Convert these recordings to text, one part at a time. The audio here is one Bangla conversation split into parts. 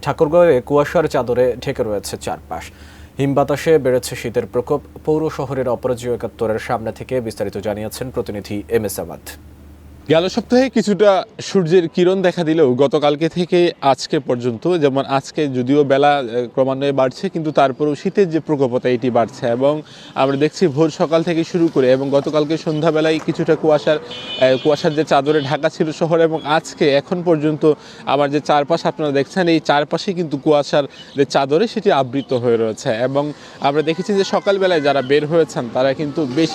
ঠাকুরগাঁওয়ে কুয়াশার চাদরে ঢেকে রয়েছে চারপাশ। হিমবাতাসে বেড়েছে শীতের প্রকোপ। পৌর শহরের অপরাজেয় ৭১-এর সামনে থেকে বিস্তারিত জানিয়েছেন প্রতিনিধি MS আমাদ। গেল সপ্তাহে কিছুটা সূর্যের কিরণ দেখা দিলেও গতকালকে থেকে আজকে পর্যন্ত, যেমন আজকে যদিও বেলা ক্রমান্বয়ে বাড়ছে, কিন্তু তারপরেও শীতের যে প্রকোপতা এটি বাড়ছে এবং আমরা দেখছি ভোর সকাল থেকে শুরু করে এবং গতকালকে সন্ধ্যাবেলায় কিছুটা কুয়াশার যে চাদরে ঢাকা ছিল শহর, এবং আজকে এখন পর্যন্ত আমার যে চারপাশ আপনারা দেখছেন, এই চারপাশে কিন্তু কুয়াশার যে চাদরে সেটি আবৃত হয়ে রয়েছে। এবং আমরা দেখেছি যে সকালবেলায় যারা বের হয়েছেন তারা কিন্তু বেশ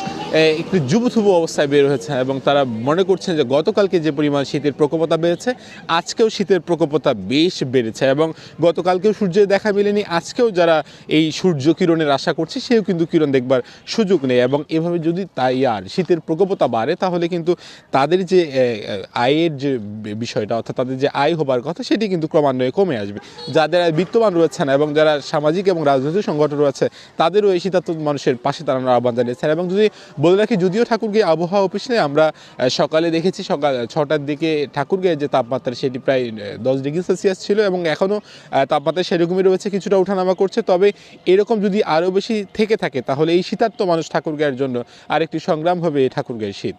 একটু জুবুথুবু অবস্থায় বের হয়েছেন এবং তারা মনে করছেন যে গতকালকে যে পরিমাণ শীতের প্রকোপতা বেড়েছে, আজকেও শীতের প্রকোপতা বেশ বেড়েছে এবং গতকালকেও সূর্যের দেখা মেলেনি। আজকেও যারা এই সূর্য কিরণের আশা করছে সেও কিন্তু কিরণ দেখবার সুযোগ নেই। এবং এভাবে যদি তাই আর শীতের প্রকোপতা বাড়ে, তাহলে কিন্তু তাদের যে আয়ের যে বিষয়টা, অর্থাৎ তাদের যে আয় হবার কথা, সেটি কিন্তু ক্রমান্বয়ে কমে আসবে। যাদের বিত্তবান রয়েছেন এবং যারা সামাজিক এবং রাজনৈতিক সংগঠন রয়েছে, তাদেরও এই শীতার্ত মানুষের পাশে দাঁড়ানোর আহ্বান জানিয়েছেন। এবং যদি বলে রাখি, যদিও ঠাকুরগাঁও আবহাওয়া অফিসে আমরা সকালে দেখেছি সকাল 6টার দিকে ঠাকুরগাঁয়ের যে তাপমাত্রা সেটি প্রায় 10 ডিগ্রি সেলসিয়াস ছিল এবং এখনও তাপমাত্রা সেরকমই রয়েছে, কিছুটা ওঠানামা করছে। তবে এরকম যদি আরও বেশি থেকে থাকে, তাহলে এই শীতার্ত মানুষ ঠাকুরগাঁয়ের জন্য আরেকটি সংগ্রাম হবে এই ঠাকুরগাঁয়ের শীত।